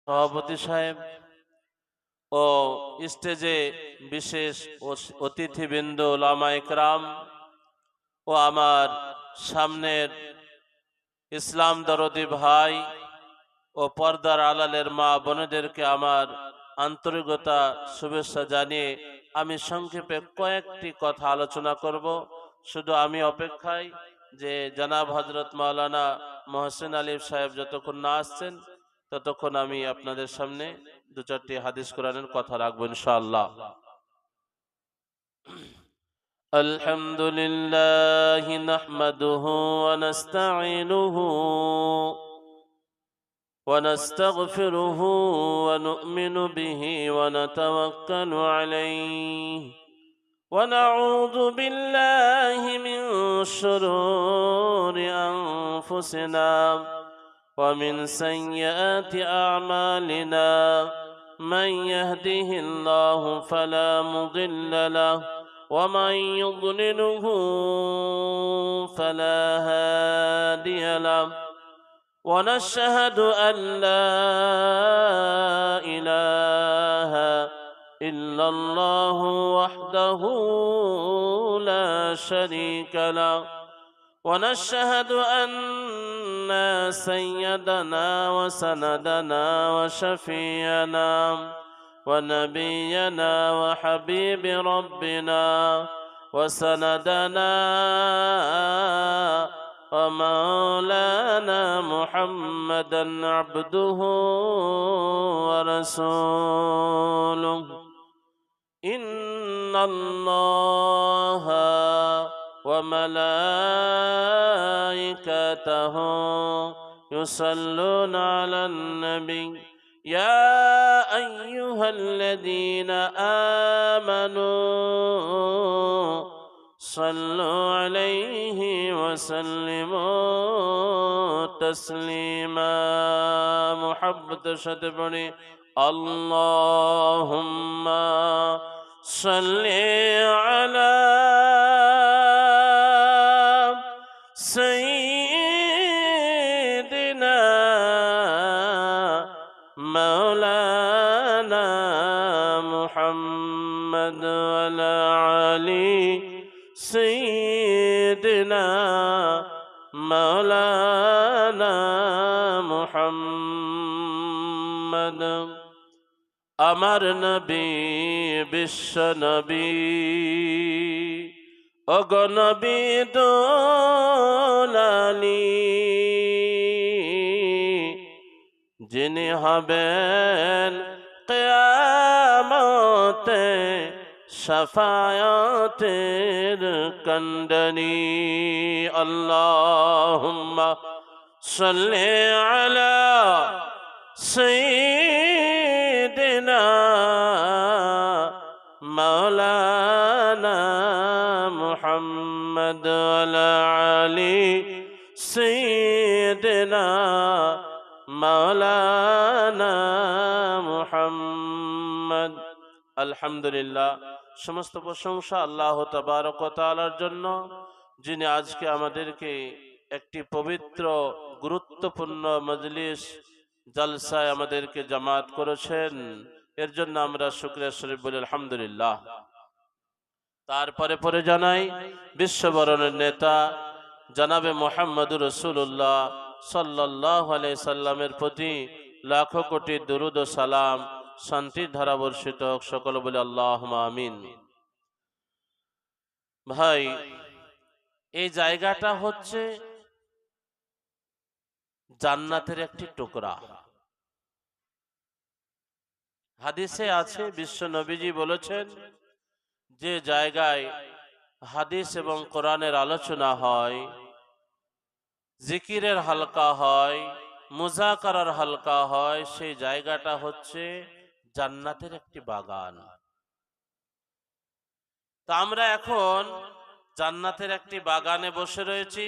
সভাপতি সাহেব ও স্টেজে বিশেষ অতিথিবৃন্দ, ওলামা ইকরাম ও আমার সামনের ইসলাম দরদি ভাই ও পর্দার আড়ালের মা বোনেদেরকে আমার আন্তরিকতা শুভেচ্ছা জানিয়ে আমি সংক্ষেপে কয়েকটি কথা আলোচনা করব। শুধু আমি অপেক্ষায় যে জনাব হযরত মাওলানা মহসিন আলী সাহেব যতক্ষণ না আসছেন ততক্ষণ আমি আপনাদের সামনে দু চারটি হাদিস কোরআনের কথা রাখবো ইনশাআল্লাহ। আলহামদুলিল্লাহ নাহমাদুহু ওয়া নাস্তাঈনুহু ونستغفره ونؤمن به ونتوكل عليه ونعوذ بالله من شرور أنفسنا ومن سيئات أعمالنا من يهده الله فلا مضل له ومن يضلله فلا هادي له ونشهد أن لا إله إلا الله وحده لا شريك له ونشهد أن سيدنا وسندنا وشفينا ونبينا وحبيب ربنا وسندنا ومولانا محمدا عبده ورسوله إن الله وملائكته يصلون على النبي يا أيها الذين آمنوا صلوا عليه وسلموا تسليما محبت شتبني اللهم صل على سيدنا مولانا محمد وعلى علي سيدنا مولانا محمد আমার নবী বিশ্ব নবী অগনবী দোলালি যিনি হবেন কিয়ামতে শাফায়াতের কান্ডানি আল্লাহুম্মা সাল্লি আলা সাইয়্যিদিনা মাওলানা মুহাম্মদ ওয়া আলি সাইয়্যিদিনা মাওলানা মুহাম্মদ। আলহামদুলিল্লাহ, সমস্ত প্রশংসা আল্লাহ তাবারক ওয়া তাআলার জন্য, যিনি আজকে আমাদেরকে একটি পবিত্র গুরুত্বপূর্ণ মজলিস জলসায় আমাদেরকে জামাত করেছেন। এর জন্য আমরা শুকরিয়া শরীফ বলি আলহামদুলিল্লাহ। তারপরে পরে জানাই বিশ্ববরণের নেতা জনাবে মুহাম্মদুর রাসূলুল্লাহ সাল্লাল্লাহু আলাইহি সাল্লামের প্রতি লাখো কোটি দুরুদ ও সালাম, শান্তির ধারা বর্ষিত হোক। সকল বলে আল্লাহুম্মা আমিন। ভাই, এই জায়গাটা হচ্ছে জান্নাতের একটি টুকরা। হাদিসে আছে, বিশ্ব নবীজি বলেছেন, যে জায়গায় হাদিস এবং কোরআনের আলোচনা হয়, জিকিরের হালকা হয়, মুজাকারার হালকা হয়, সেই জায়গাটা হচ্ছে জান্নাতের একটি বাগান। তা আমরা এখন জান্নাতের একটি বাগানে বসে রয়েছি,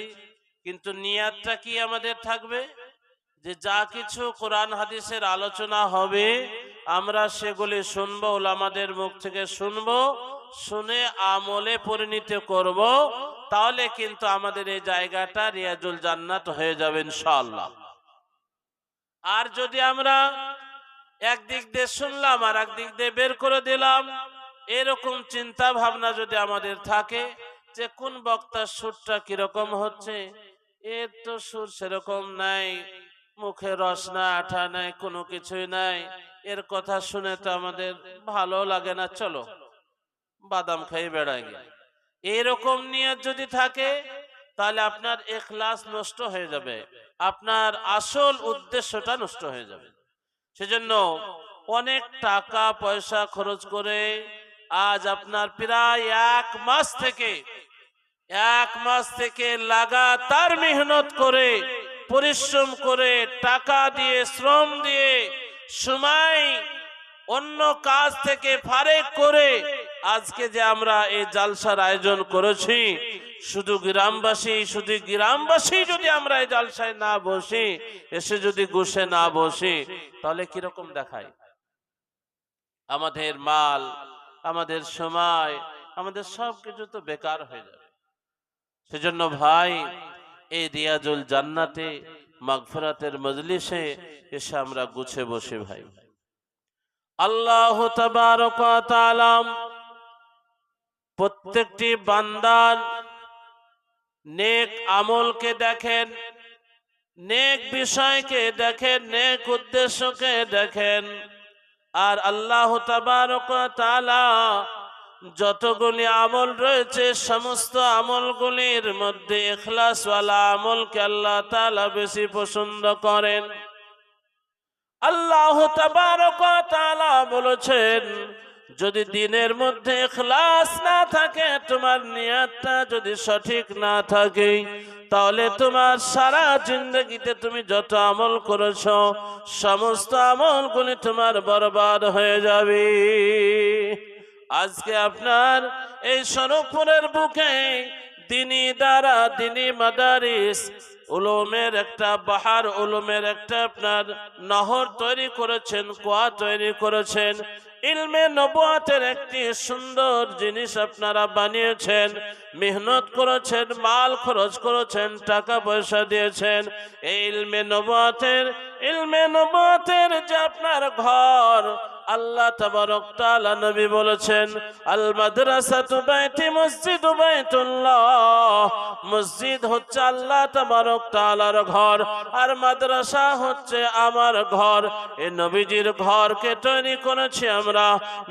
কিন্তু নিয়াতটা কি আমাদের থাকবে? যে যা কিছু কোরআন হাদিসের আলোচনা হবে আমরা সেগুলি শুনবো, ওলামাদের মুখ থেকে শুনবো, শুনে আমলে পরিণত করব, তাহলে কিন্তু আমাদের এই জায়গাটা রিয়াজুল জান্নাত হয়ে যাবে ইনশাআল্লাহ। আর যদি আমরা একদিক দিয়ে শুনলাম আর একদিক দিয়ে বের করে দিলাম, এরকম চিন্তা ভাবনা যদি আমাদের থাকে যে কোন বক্তার সুরটা কিরকম হচ্ছে, এর তো সুর সেরকম নাই, মুখে রস না আঠা নাই, কোনো কিছুই নাই, এর কথা শুনে তো আমাদের ভালো লাগে না, চলো বাদাম খাই বেড়াই গিয়ে, এরকম নিয়ত যদি থাকে তাহলে আপনার ইখলাস নষ্ট হয়ে যাবে, আপনার আসল উদ্দেশ্যটা নষ্ট হয়ে যাবে। সেজন্য অনেক টাকা পয়সা খরচ করে আজ আপনার প্রায় এক মাস থেকে লাগাতার মেহনত করে, পরিশ্রম করে, টাকা দিয়ে, শ্রম দিয়ে, সময় অন্য কাজ থেকে ফারেক করে আজকে যে আমরা এই জালসার আয়োজন করেছি, শুধু গ্রামবাসী যদি আমরা এই জালসায় না বসি, এসে যদি গোশে না বসি, তাহলে কিরকম দেখায়? আমাদের মাল, আমাদের সময়, আমাদের সবকিছু তো বেকার হয়ে যাবে। সেজন্য ভাই, এই রিয়াজুল জান্নাতে মাগফিরাতের মজলিসে এসে আমরা গুছে বসে ভাই, আল্লাহ তাবারক ওয়া তাআলা প্রত্যেকটি বান্দার নেক আমলকে দেখেন, নেক বিষয়কে দেখেন, নেক উদ্দেশ্যকে দেখেন। আর আল্লাহ তাবারক ওয়া তাআলা যতগুলি আমল রয়েছে, সমস্ত আমলগুলির মধ্যে ইখলাসওয়ালা আমলকে আল্লাহ তাআলা বেশি পছন্দ করেন। আল্লাহ তাবারক ওয়া তাআলা বলেছেন, যদি দিনের মধ্যে ইখলাস না থাকে, তোমার নিয়তটা যদি সঠিক না থাকে, তাহলে তোমার সারা জিন্দেগিতে তুমি যত আমল করেছো, সমস্ত আমলগুলি তোমার বরবাদ হয়ে যাবে। আজকে আপনার এই সরফপুরের বুকে দিনী দ্বারা, দিনী মাদারিস, উলুমের একটা বাহার, উলুমের একটা আপনার নহর তৈরি করেছেন, কুয়া তৈরি করেছেন, ইলমে নবুয়াতের একটি সুন্দর জিনিস আপনারা বানিয়েছেন, মেহনত করেছেন, মাল খরচ করেছেন, টাকা পয়সা দিয়েছেন। এই ইলমে নবুয়াতের যে আপনার ঘর, আল্লাহ তাবারক তাআলা নবী বলেছেন, আল মাদ্রাসাতু বাইতি মসজিদু বাইতুল্লাহ, মসজিদ হচ্ছে আল্লাহ তাবারক তাআলার ঘর, আর মাদ্রাসা হচ্ছে আমার ঘর। এই নবীজির ঘরকে তৈরি করেছি আমরা,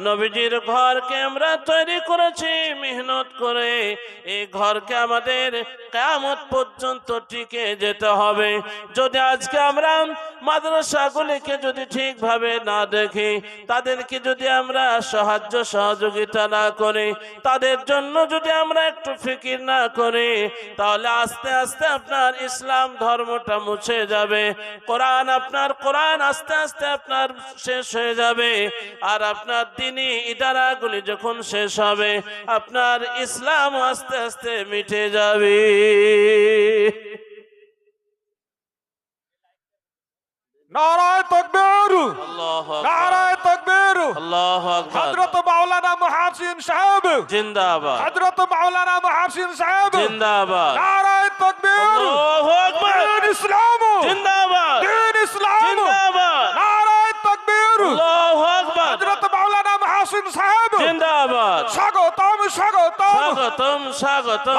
নবীজির ঘরকে আমরা তৈরি করেছি মেহনত করে। এই ঘরকে আমাদের কিয়ামত পর্যন্ত টিকে যেতে হবে। যদি আজকে আমরা মাদ্রাসাগুলিকে যদি ঠিকভাবে না দেখি, তাদেরকে যদি আমরা সাহায্য সহযোগিতা না করি, তাদের জন্য যদি আমরা একটু ফিকির না করি, তাহলে আস্তে আস্তে আপনার ইসলাম ধর্মটা মুছে যাবে। কোরআন আস্তে আস্তে আপনার শেষ হয়ে যাবে। আর আপনার দ্বীনি ইদারাগুলি যখন শেষ হবে, আপনার ইসলাম আস্তে আস্তে মিটে যাবে। নারায়ে তাকবীর, আল্লাহু আকবার, নারায়ে তাকবীর, আল্লাহু আকবার। হযরত মাওলানা মুহাসিন সাহেব জিন্দাবাদ, হযরত মাওলানা মুহাসিন সাহেব জিন্দাবাদ, নারায়ে তাকবীর, আল্লাহু আকবার, দ্বীন ইসলাম জিন্দাবাদ, দ্বীন ইসলাম জিন্দাবাদ, নারায়ে তাকবীর, আল্লাহু আকবার, হযরত মাওলানা মুহাসিন সাহেব জিন্দাবাদ, স্বাগতম স্বাগতম স্বাগতম স্বাগতম।